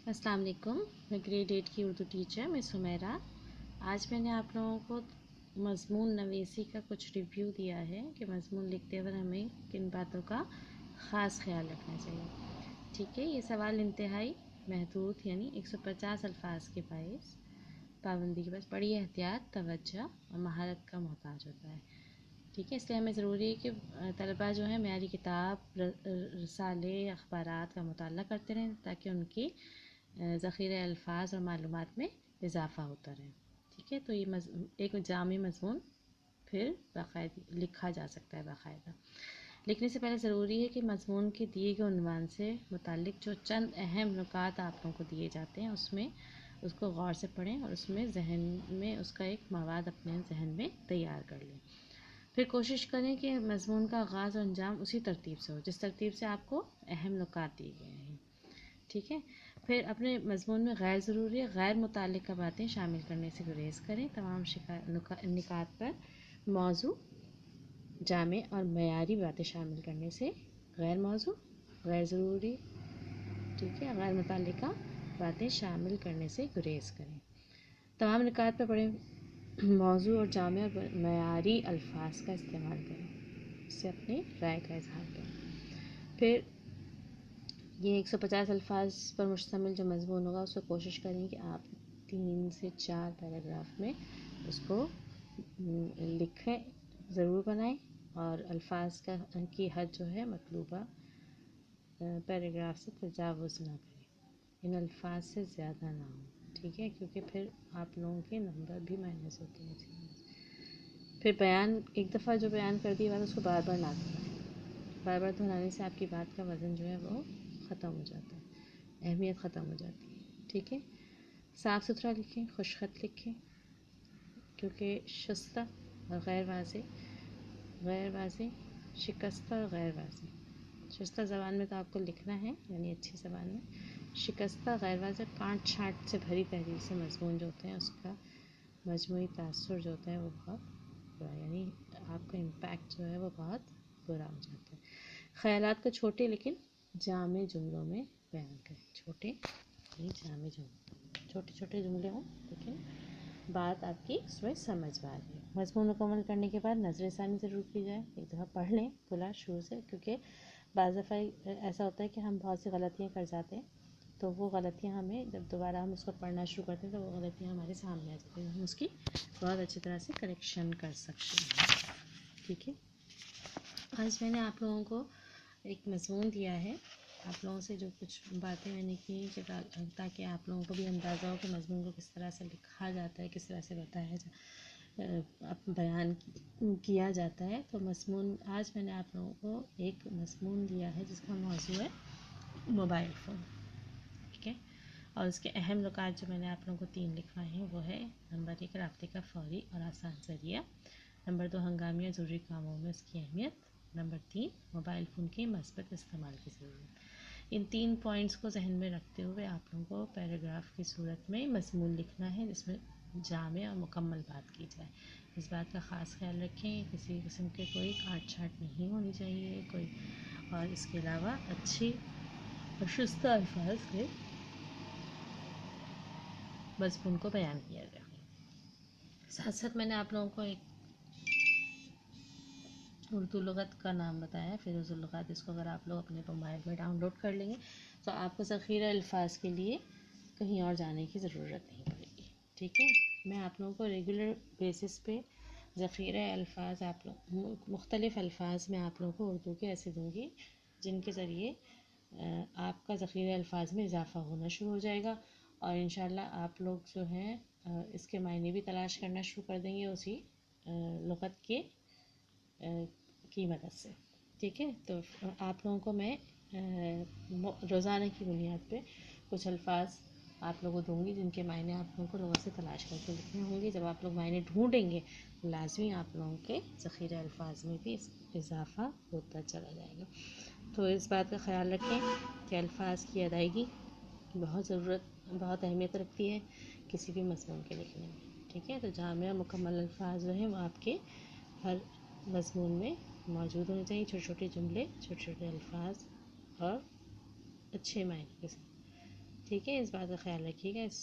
अस्सलाम वालेकुम। मैं ग्रेड 8 की उर्दू टीचर मिस हुमैरा। आज मैंने आप लोगों को मज़मून नवीसी का कुछ रिव्यू दिया है कि मज़मून लिखते वक्त हमें किन बातों का ख़ास ख्याल रखना चाहिए। ठीक है, ये सवाल इंतहाई महदूद यानी 150 अल्फाज के बाइस पाबंदी के पास बड़ी एहतियात, तवज्जो और महारत का मोहताज होता है। ठीक है, इसलिए हमें ज़रूरी है कि तलबा जो है मेरी किताब, रसाले, अखबारात का मुताला करते रहें ताकि उनकी ज़ख़ीरे अल्फाज और मालूमात में इजाफ़ा होता रहे। ठीक है, तो ये एक जामी मज़मून फिर बाकायदा लिखा जा सकता है। बाकायदा लिखने से पहले ज़रूरी है कि मज़मून के दिए गए उन्वान से मुतालिक जो चंद अहम नुकात आप लोगों को दिए जाते हैं उसमें उसको गौर से पढ़ें और उसमें जहन में उसका एक मवाद अपने जहन में तैयार कर लें। फिर कोशिश करें कि मज़मून का आगाज़ और अंजाम उसी तरतीब से हो जिस तरतीब से आपको अहम नुकात दिए गए हैं। ठीक है, फिर अपने मज़मून में गैर ज़रूरी गैर मुताल्लिक़ा बातें शामिल करने से गुरेज़ करें। तमाम निकात पर मौजू, जामे और मयारी बातें शामिल करने से गैर मौजू, गैर ज़रूरी, ठीक है, गैर मुताल्लिक़ा बातें शामिल करने से गुरेज़ करें। तमाम निकात पर बड़े मौजू और जामे और मयारी अल्फाज का इस्तेमाल करें, इससे अपनी राय का इजहार करें। फिर ये 150 अल्फाज पर मुश्तमिल जो मज़मून होगा उसको कोशिश करें कि आप 3 से 4 पैराग्राफ में उसको लिखें, ज़रूर बनाएं और अल्फाज की हद जो है मतलूबा पैराग्राफ से तजावुज़ ना करें, इन अल्फाज से ज़्यादा ना हो। ठीक है, क्योंकि फिर आप लोगों के नंबर भी माइनस होते हैं। फिर बयान एक दफ़ा जो बयान कर दी बात उसको बार बार ना दोहराएं। बार बार दोहराने से आपकी बात का वज़न जो है वो ख़त्म हो जाता है, अहमियत ख़त्म हो जाती है। ठीक है, साफ़ सुथरा लिखें, खुशख़त लिखें, क्योंकि शस्ता और गैर वाज़े, शिकस्ता और गैर वाज़े। शस्ता ज़बान में तो आपको लिखना है यानी अच्छी ज़बान में, शिकस्ता गैर वाज़े कांट छाँट से भरी तहरीर से मज़मून जो होते हैं उसका मजमूई तासुर जो होता है वो बहुत बुरा, यानी आपका इम्पैक्ट जो है वो बहुत बुरा हो जाता है। ख़यालात को छोटे लेकिन जामे जुमलों में बयान करें। छोटे छोटे जुमले हों लेकिन बात आपकी उसमें समझ में आ रही है। मज़मून मुकम्मल करने के बाद नज़र षानी ज़रूर की जाए। एक दफ़ा पढ़ लें पूरा शुरू से, क्योंकि बाज़ दफ़ा ऐसा होता है कि हम बहुत सी गलतियाँ कर जाते हैं, तो वो गलतियाँ हमें जब दोबारा हम उसको पढ़ना शुरू करते हैं तो वो गलतियाँ हमारे सामने आ जाती हैं, हम उसकी बहुत अच्छी तरह से करेक्शन कर सकते हैं। ठीक है, आज मैंने आप लोगों को एक मज़मून दिया है, आप लोगों से जो कुछ बातें मैंने की ताकि आप लोगों को भी अंदाज़ा हो कि मज़मून को किस तरह से लिखा जाता है, किस तरह से बताया बयान किया जाता है। तो मज़मून आज मैंने आप लोगों को एक मज़मून दिया है जिसका मौजू है मोबाइल फ़ोन। ठीक है, और उसके अहम नुकात जो मैंने आप लोगों को 3 लिखवाए हैं वो है: नंबर 1 राब्ते का फ़ौरी और आसान ज़रिया, नंबर 2 हंगामी और ज़रूरी कामों में उसकी अहमियत, नंबर 3 मोबाइल फ़ोन के मस्बत इस्तेमाल की ज़रूरत। इन 3 पॉइंट्स को जहन में रखते हुए आप लोगों को पैराग्राफ की सूरत में मज़मून लिखना है जिसमें जामे और मुकम्मल बात की जाए। इस बात का ख़ास ख्याल रखें, किसी किस्म के कोई काट छाट नहीं होनी चाहिए कोई, और इसके अलावा अच्छी और शुस्ता अल्फाज में मज़मून को बयान किया जाए। साथ साथ मैंने आप लोगों को एक उर्दू लुग़त का नाम बताया, फ़िरोज़ुल लुग़ात। इसको अगर आप लोग अपने मोबाइल में डाउनलोड कर लेंगे तो आपको ज़ख़ीरा अल्फाज के लिए कहीं और जाने की ज़रूरत नहीं पड़ेगी। ठीक है, मैं आप लोगों को रेगुलर बेसिस पे ज़ख़ीरा अल्फाज आप लोग मुख्तलिफ़ अल्फाज में आप लोगों को उर्दू के ऐसे दूँगी जिनके ज़रिए आपका ज़ख़ीरा अल्फाज में इजाफ़ा होना शुरू हो जाएगा, और इंशाअल्लाह आप लोग जो हैं इसके मायने भी तलाश करना शुरू कर देंगे उसी लुग़त के की मदद से। ठीक है, तो आप लोगों को मैं रोज़ाना की बुनियाद पे कुछ अल्फाज आप लोगों को दूँगी जिनके मायने आप लोगों को लुग़त से तलाश करके लिखने होंगे। जब आप लोग मायने ढूंढेंगे लाजमी आप लोगों के ज़ख़ीरा अल्फाज में भी इजाफ़ा होता चला जाएगा। तो इस बात का ख्याल रखें कि अल्फाज की अदायगी बहुत अहमियत रखती है किसी भी मज़मून के लिखने में। ठीक है, तो जामिया मुकम्मल अल्फाज जो हैं वो आपके हर मज़मून में मौजूद होने चाहिए, छोटे छोटे जुमले, छोटे छोटे अल्फाज और अच्छे मायने के साथ। ٹھیک ہے، اس بات کا خیال رکھیے گا، اس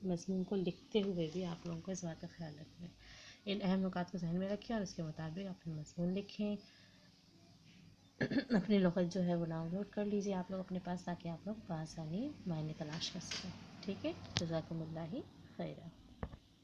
مضمون کو لکھتے ہوئے بھی آپ لوگوں کو اس بات کا خیال رکھنا ہے، ان اہم نکات کو ذہن میں رکھیں اور اس کے مطابق اپنے مضمون لکھیں۔ اپنی لغت جو ہے وہ ڈاؤن لوڈ کر لیجیے آپ لوگ اپنے پاس، تاکہ آپ لوگ بآسانی معنی تلاش کر سکیں۔ ٹھیک ہے، جزاکم اللہ خیرہ۔